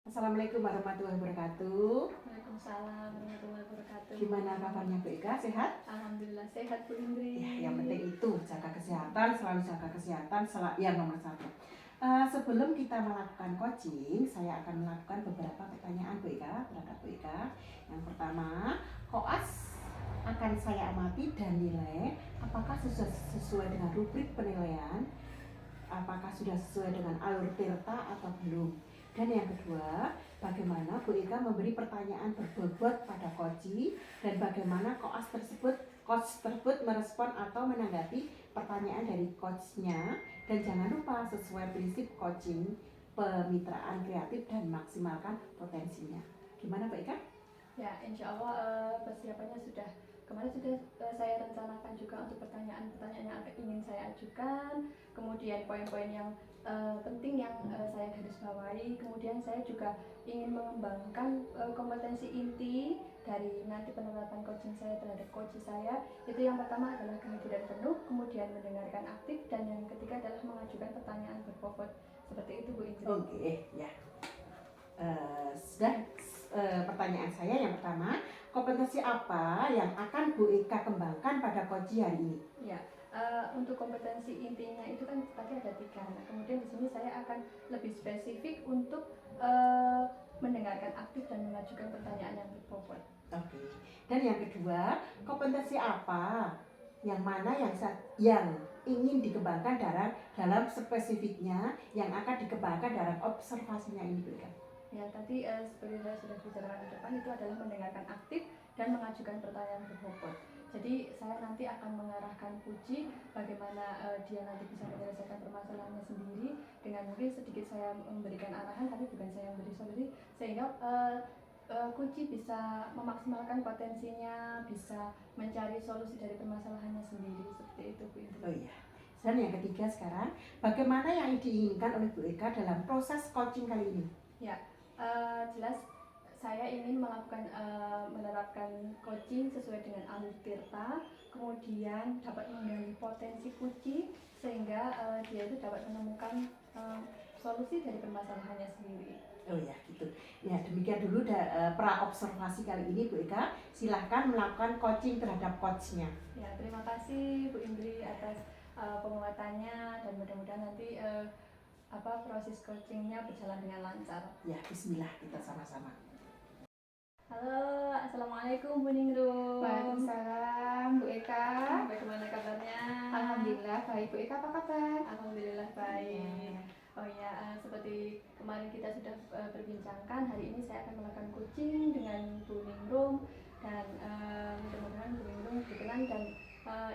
Assalamualaikum warahmatullahi wabarakatuh. Waalaikumsalam warahmatullahi wabarakatuh. Gimana kabarnya Bu Eka? Sehat? Alhamdulillah sehat Bu Indri. Ya, yang penting itu jaga kesehatan, selalu jaga kesehatan, yang nomor satu. Sebelum kita melakukan coaching, saya akan melakukan beberapa pertanyaan Bu Eka terhadap Bu Eka. Yang pertama, koas akan saya amati dan nilai apakah sesuai dengan rubrik penilaian, apakah sudah sesuai dengan alur tirta atau belum. Dan yang kedua, bagaimana Bu Eka memberi pertanyaan berbobot pada coach dan bagaimana coach tersebut merespon atau menanggapi pertanyaan dari coachnya. Dan jangan lupa sesuai prinsip coaching, pemitraan kreatif dan maksimalkan potensinya. Gimana Bu Eka? Ya, insya Allah persiapannya kemarin sudah saya rencanakan juga untuk pertanyaan-pertanyaan yang ingin saya ajukan, kemudian poin-poin yang penting yang saya garis bawahi, kemudian saya juga ingin mengembangkan kompetensi inti dari nanti penerapan coaching saya terhadap coach saya. Itu yang pertama adalah kehadiran penuh, kemudian mendengarkan aktif, dan yang ketiga adalah mengajukan pertanyaan berbobot. Seperti itu Bu Indri. Oke, ya. Pertanyaan saya yang pertama, kompetensi apa yang akan Bu Eka kembangkan pada coach hari ini? Ya, untuk kompetensi intinya itu kan tadi ada 3. Nah, kemudian di sini saya akan lebih spesifik untuk mendengarkan aktif dan mengajukan pertanyaan yang berbobot. Oke. Dan yang kedua, kompetensi apa yang mana yang ingin dikembangkan dalam spesifiknya yang akan dikembangkan dalam observasinya ini Bu Eka? Ya, tadi seperti saya sudah bicarakan di depan, itu adalah mendengarkan aktif dan mengajukan pertanyaan berbobot. Jadi saya nanti akan mengarahkan Puji bagaimana dia nanti bisa menyelesaikan permasalahannya sendiri, dengan mungkin sedikit saya memberikan arahan tapi bukan saya yang beri solusi, sehingga Puji bisa memaksimalkan potensinya, bisa mencari solusi dari permasalahannya sendiri. Seperti itu Bu Indri. Oh iya. Dan yang ketiga sekarang, bagaimana yang diinginkan oleh Bu Eka dalam proses coaching kali ini? Ya, jelas saya ingin melakukan menerapkan coaching sesuai dengan alur tirta, kemudian dapat menggali potensi Puji sehingga dia itu dapat menemukan solusi dari permasalahannya sendiri. Oh ya, gitu. Ya, demikian dulu pra observasi kali ini Bu Eka. Silahkan melakukan coaching terhadap coachnya. Ya, terima kasih Bu Indri atas penguatannya, dan mudah-mudahan nanti proses coachingnya berjalan dengan lancar. Ya, bismillah, kita sama-sama. Halo, assalamualaikum Bu Ningrum. Waalaikumsalam Bu Eka. Bagaimana kabarnya? Alhamdulillah baik. Bu Eka apa kabar? Alhamdulillah baik. Oh ya, seperti kemarin kita sudah berbincangkan, hari ini saya akan melakukan coaching dengan Bu Ningrum, dan mudah-mudahan Bu Ningrum berkenan. Dan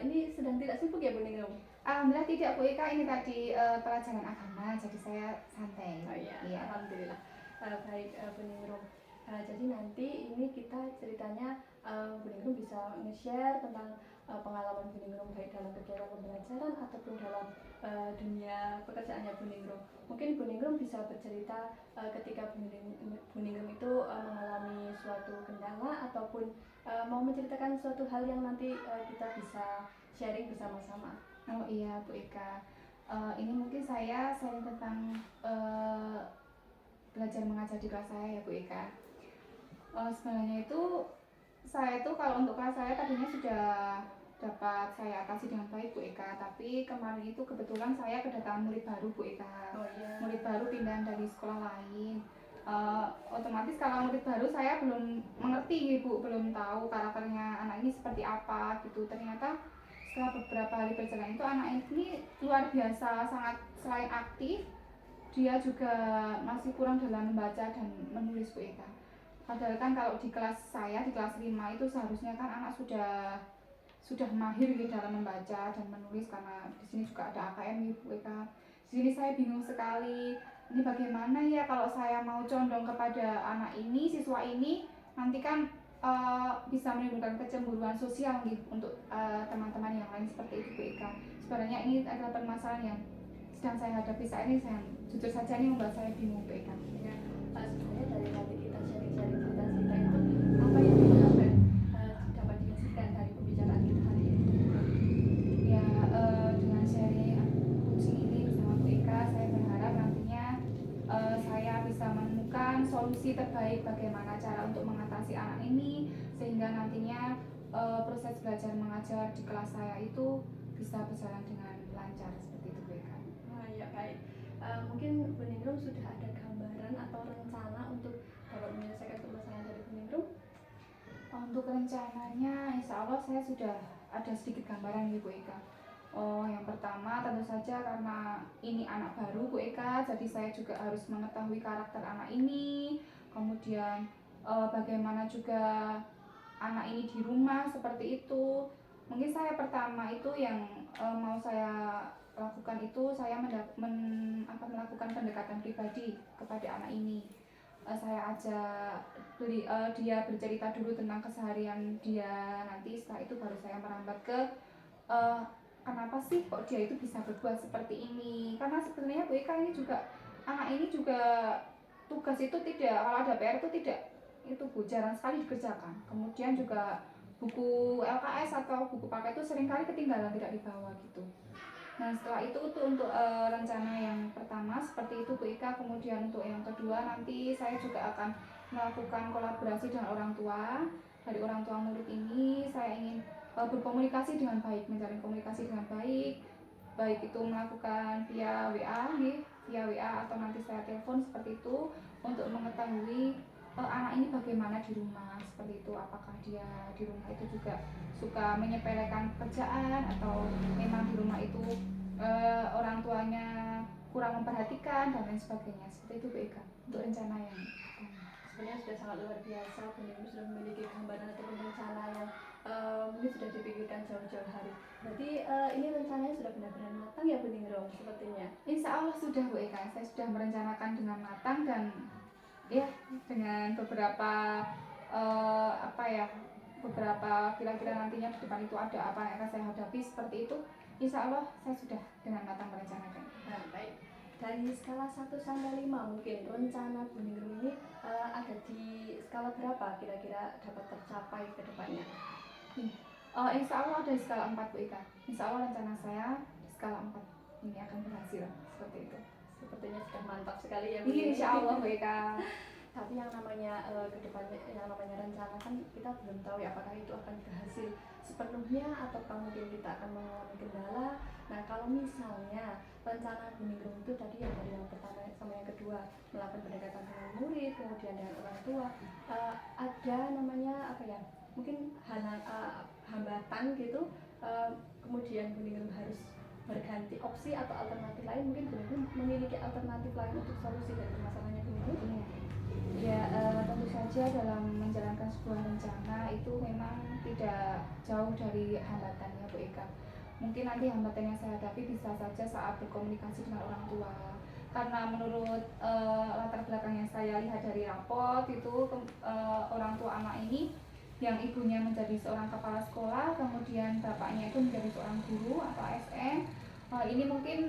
ini sedang tidak sibuk ya Bu Ningrum? Alhamdulillah tidak Bu Eka, ini tadi pelajaran agama, jadi saya santai. Oh iya, ya. Alhamdulillah. Baik Bu Ningrum. Jadi nanti ini kita ceritanya Bu Ningrum bisa nge-share tentang pengalaman Bu Ningrum baik dalam kegiatan pembelajaran ataupun dalam dunia pekerjaannya Bu Ningrum. Mungkin Bu Ningrum bisa bercerita ketika Bu Ningrum itu mengalami suatu kendala ataupun mau menceritakan suatu hal yang nanti kita bisa sharing bersama-sama. Oh iya Bu Eka, ini mungkin saya sharing tentang belajar mengajar di kelas saya ya Bu Eka. Sebenarnya itu saya itu kalau untuk kelas saya tadinya sudah dapat saya atasi dengan baik Bu Eka, tapi kemarin itu kebetulan saya kedatangan murid baru Bu Eka. Oh, iya. Murid baru pindahan dari sekolah lain. Otomatis kalau murid baru saya belum mengerti Bu, belum tahu karakternya anak ini seperti apa gitu. Ternyata setelah beberapa hari berjalan itu anak ini luar biasa, sangat selain aktif, dia juga masih kurang dalam membaca dan menulis Bu Eka. Padahal kan kalau di kelas saya, di kelas 5 itu seharusnya kan anak sudah mahir gitu dalam membaca dan menulis, karena di sini juga ada AKM Bu Eka. Di sini saya bingung sekali, ini bagaimana ya kalau saya mau condong kepada anak ini, siswa ini, nanti kan bisa menimbulkan kecemburuan sosial gitu untuk teman-teman yang lain seperti itu Bu Eka. Sebenarnya ini adalah permasalahan yang sedang saya hadapi saat ini. Saya jujur saja ini membuat saya bingung Bu Eka. Ya, sebenarnya dari nanti kita sharing-sharing cerita-cerita itu apa yang diharapkan dapat dihasilkan dari pembicaraan kita hari ini? Ya, dengan sharing coaching ini bersama Bu Eka, saya berharap nantinya saya bisa menemukan memberikan solusi terbaik bagaimana cara untuk mengatasi anak ini sehingga nantinya proses belajar mengajar di kelas saya itu bisa berjalan dengan lancar seperti itu Bu Eka. Ya baik. Mungkin Bu Ningrum sudah ada gambaran atau rencana untuk dapat menyelesaikan permasalahan dari Bu Ningrum? Untuk rencananya, insya Allah saya sudah ada sedikit gambaran nih Bu Eka. Yang pertama tentu saja karena ini anak baru Bu Eka, jadi saya juga harus mengetahui karakter anak ini, kemudian bagaimana juga anak ini di rumah seperti itu. Mungkin saya pertama itu yang mau saya lakukan itu saya akan melakukan pendekatan pribadi kepada anak ini. Saya ajak dia bercerita dulu tentang keseharian dia, nanti setelah itu baru saya merambat ke kenapa sih kok dia itu bisa berbuat seperti ini, karena sebenarnya Bu Eka ini juga anak ini juga tugas itu tidak, kalau ada PR itu tidak itu Bu, jarang sekali dikerjakan. Kemudian juga buku LKS atau buku paket itu seringkali ketinggalan, tidak dibawa gitu. Nah setelah itu untuk rencana yang pertama seperti itu Bu Ika. Kemudian untuk yang kedua nanti saya juga akan melakukan kolaborasi dengan orang tua. Dari orang tua murid ini saya ingin berkomunikasi dengan baik, menjalin komunikasi dengan baik, baik itu melakukan via WA, via WA atau nanti saya telepon seperti itu untuk mengetahui anak ini bagaimana di rumah seperti itu, apakah dia di rumah itu juga suka menyepelekan pekerjaan atau memang di rumah itu orang tuanya kurang memperhatikan dan lain sebagainya seperti itu Bu Eka untuk rencana yang sebenarnya sudah sangat luar biasa. Bu Ningrum sudah memiliki gambaran ataupun rencana yang mungkin sudah dipikirkan jauh-jauh hari. Berarti ini rencananya sudah benar-benar matang ya Bu Ningrum sepertinya? Insya Allah sudah Bu Eka, saya sudah merencanakan dengan matang dan ya dengan beberapa beberapa kira-kira nantinya di depan itu ada apa yang akan saya hadapi seperti itu. Insya Allah saya sudah dengan matang merencanakan. Nah, baik. Dari skala 1 sampai 5 mungkin rencana Bu Ningrum ini ada di skala berapa kira-kira dapat tercapai ke depannya? Insya Allah ada di skala 4 Bu Ika. Insya Allah rencana saya di skala 4 ini akan berhasil seperti itu. Sepertinya sudah mantap sekali ya Bu. Insya Allah Bu Ika. Tapi yang namanya kedepannya, yang namanya rencana kan kita belum tahu ya apakah itu akan berhasil sepenuhnya ataukah mungkin kita akan mengalami kendala. Nah kalau misalnya rencana Bu Ningrum itu tadi yang dari yang pertama sama yang kedua melakukan pendekatan dengan murid, kemudian dengan orang tua, ada namanya apa ya, mungkin hambatan gitu, kemudian Bu Ningrum harus berganti opsi atau alternatif lain, mungkin Bu Ningrum memiliki alternatif lain untuk solusi dari permasalahannya Bu Ningrum? Ya tentu saja dalam menjalankan sebuah rencana itu memang tidak jauh dari hambatannya Bu Eka. Mungkin nanti hambatan yang saya hadapi bisa saja saat berkomunikasi dengan orang tua, karena menurut latar belakang yang saya lihat dari rapot itu orang tua anak ini yang ibunya menjadi seorang kepala sekolah, kemudian bapaknya itu menjadi seorang guru atau ASN. Ini mungkin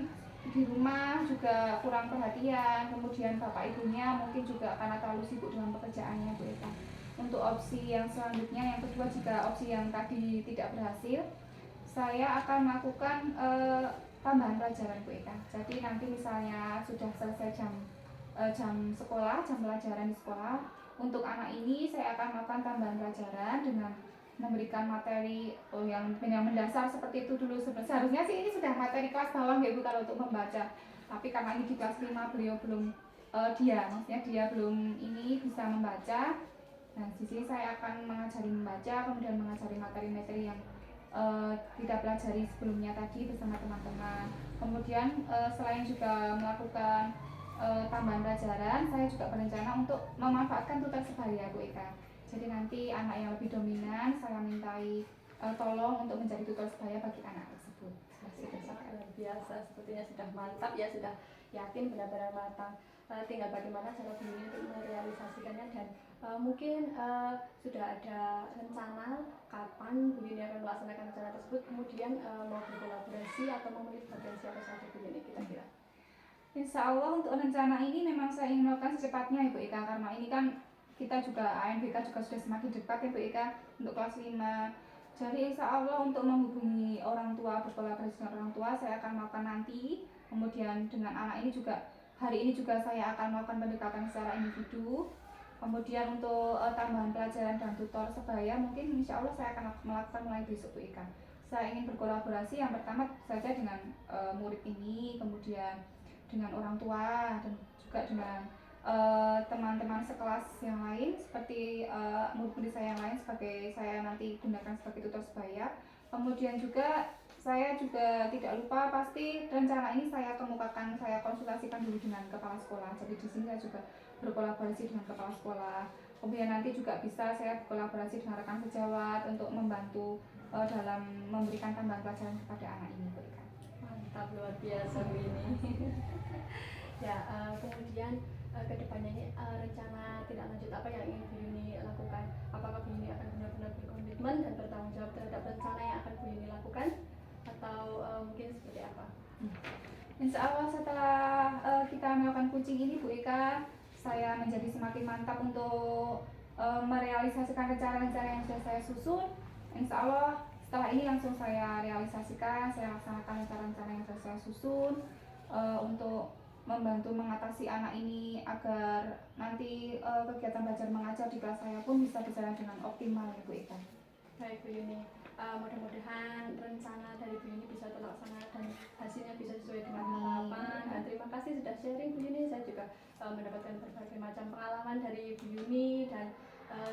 di rumah juga kurang perhatian, kemudian bapak ibunya mungkin juga karena terlalu sibuk dengan pekerjaannya Bu Eka. Untuk opsi yang selanjutnya, yang kedua, jika opsi yang tadi tidak berhasil, saya akan melakukan tambahan pelajaran Bu Eka. Jadi nanti misalnya sudah selesai jam sekolah, jam pelajaran di sekolah, untuk anak ini saya akan melakukan tambahan pelajaran dengan memberikan materi yang mendasar seperti itu dulu. Seharusnya sih ini sudah materi kelas bawah ya Bu kalau untuk membaca, tapi karena ini di kelas 5 beliau belum maksudnya dia belum ini bisa membaca. Nah di sini saya akan mengajari membaca, kemudian mengajari materi-materi yang kita pelajari sebelumnya tadi bersama teman-teman. Kemudian selain juga melakukan tambahan pelajaran, saya juga berencana untuk memanfaatkan tutor sebaya Bu Eka. Jadi nanti anak yang lebih dominan saya mintai tolong untuk menjadi tutor sebaya bagi anak tersebut. Luar biasa, sepertinya sudah mantap ya, sudah yakin benar-benar matang. Tinggal bagaimana cara Bu Ningrum untuk merealisasikannya, dan mungkin sudah ada rencana kapan Bu Yuni akan melaksanakan rencana tersebut, kemudian mau berkolaborasi atau mau melibatkan siapa saja Bu Yuni kira-kira? Insya Allah untuk rencana ini memang saya ingin melakukan secepatnya Ibu Ika, karena ini kan kita juga ANBK juga sudah semakin dekat ya Bu Ika untuk kelas 5. Jadi insya Allah untuk menghubungi orang tua, berkolaborasi dengan orang tua saya akan melakukan nanti. Kemudian dengan anak ini juga hari ini juga saya akan melakukan pendekatan secara individu. Kemudian untuk tambahan pelajaran dan tutor sebaya mungkin insya Allah saya akan melakukan mulai besok Bu Ika. Saya ingin berkolaborasi yang pertama saja dengan murid ini, kemudian dengan orang tua dan juga dengan teman-teman sekelas yang lain seperti murid-murid saya yang lain sebagai saya nanti gunakan sebagai tutor sebaya. Kemudian juga saya juga tidak lupa pasti rencana ini saya kemukakan, saya konsultasikan dulu dengan kepala sekolah. Jadi di sini saya juga berkolaborasi dengan kepala sekolah. Kemudian nanti juga bisa saya berkolaborasi dengan rekan sejawat untuk membantu dalam memberikan tambahan pelajaran kepada anak ini Bu Ika. Mantap, luar biasa Bu ini. Ya, kemudian kedepannya ini rencana tidak lanjut apa yang ingin Bu Yuni lakukan? Apakah Bu Yuni akan benar-benar berkomitmen dan bertanggung jawab terhadap rencana yang akan Bu Yuni lakukan? Atau mungkin seperti apa? Insya Allah setelah kita melakukan coaching ini Bu Ika, saya menjadi semakin mantap untuk merealisasikan rencana-rencana yang sudah saya susun. Insya Allah setelah ini langsung saya realisasikan, saya laksanakan rencana-rencana yang sudah saya susun untuk membantu mengatasi anak ini agar nanti kegiatan belajar mengajar di kelas saya pun bisa berjalan dengan optimal ya Bu Ika. Baik Bu Yuni, mudah-mudahan rencana dari Bu Yuni bisa terlaksana dan hasilnya bisa sesuai dengan harapan. Dan terima kasih sudah sharing Bu Yuni. Saya juga mendapatkan berbagai macam pengalaman dari Bu Yuni dan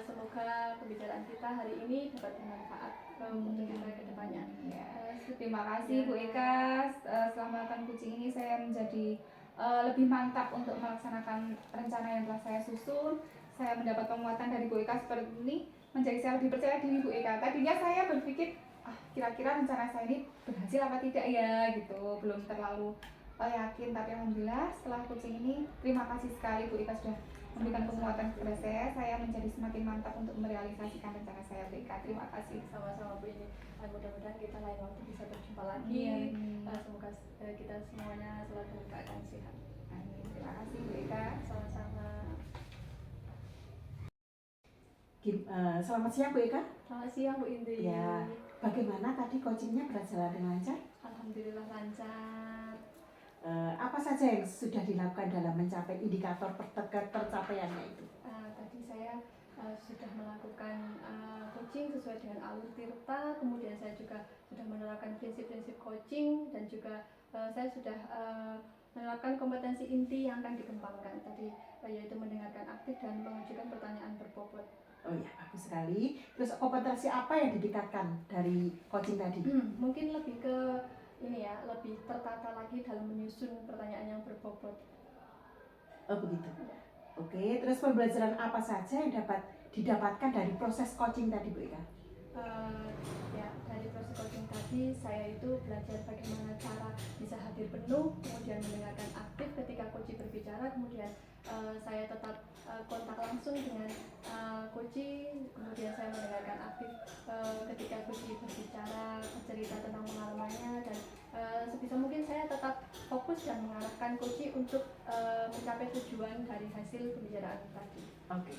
semoga pembicaraan kita hari ini dapat bermanfaat untuk kita ke depannya. Ya, terima kasih Bu Ika. Selama melakukan coaching ini saya menjadi lebih mantap untuk melaksanakan rencana yang telah saya susun. Saya mendapat penguatan dari Bu Ika seperti ini, menjadi saya lebih percaya diri Bu Ika. Tadinya saya berpikir kira-kira rencana saya ini berhasil apa tidak ya gitu, belum terlalu yakin, tapi alhamdulillah setelah coaching ini terima kasih sekali Bu Ika sudah memberikan penguatan kepada saya menjadi semakin mantap untuk merealisasikan rencana saya Bu Ika. Terima kasih. Sama-sama Bu ini. Mudah-mudahan kita lain waktu bisa berjumpa lagi. Semoga kita semuanya selalu dalam keadaan sehat. Amin. Terima kasih Bu Ika. Sama-sama. Selamat siang Bu Ika. Selamat siang Bu Indri. Ya, bagaimana tadi coachingnya berjalan dengan lancar? Alhamdulillah lancar. Apa saja yang sudah dilakukan dalam mencapai indikator tercapaiannya itu? Tadi saya sudah melakukan coaching sesuai dengan alur Tirta, kemudian saya juga sudah menerapkan prinsip-prinsip coaching dan juga saya sudah menerapkan kompetensi inti yang akan dikembangkan tadi, yaitu mendengarkan aktif dan mengajukan pertanyaan berbobot. Oh ya, bagus sekali. Terus kompetensi apa yang ditingkatkan dari coaching tadi? Mungkin lebih ke ini ya, lebih tertata lagi dalam menyusun pertanyaan yang berbobot. Oh begitu. Oke, terus pembelajaran apa saja yang dapat didapatkan dari proses coaching tadi Bu Ika? Ya, dari proses coaching tadi saya itu belajar bagaimana cara bisa hadir penuh, kemudian mendengarkan aktif ketika coach berbicara, kemudian saya tetap kontak langsung dengan coach, kemudian saya mendengarkan aktif ketika coach berbicara, bercerita tentang pengalamannya, dan sebisa mungkin saya tetap fokus dan mengarahkan coach untuk mencapai tujuan dari hasil pembicaraan tadi. Oke.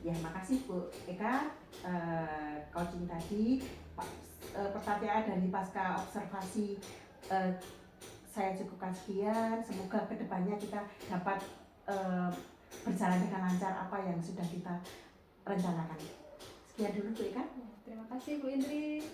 Ya, makasih Bu Eka. Coaching tadi, pertanyaan dari pasca observasi saya cukupkan sekian. Semoga kedepannya kita dapat berjalan dengan lancar apa yang sudah kita rencanakan. Sekian dulu Bu Eka. Terima kasih Bu Indri.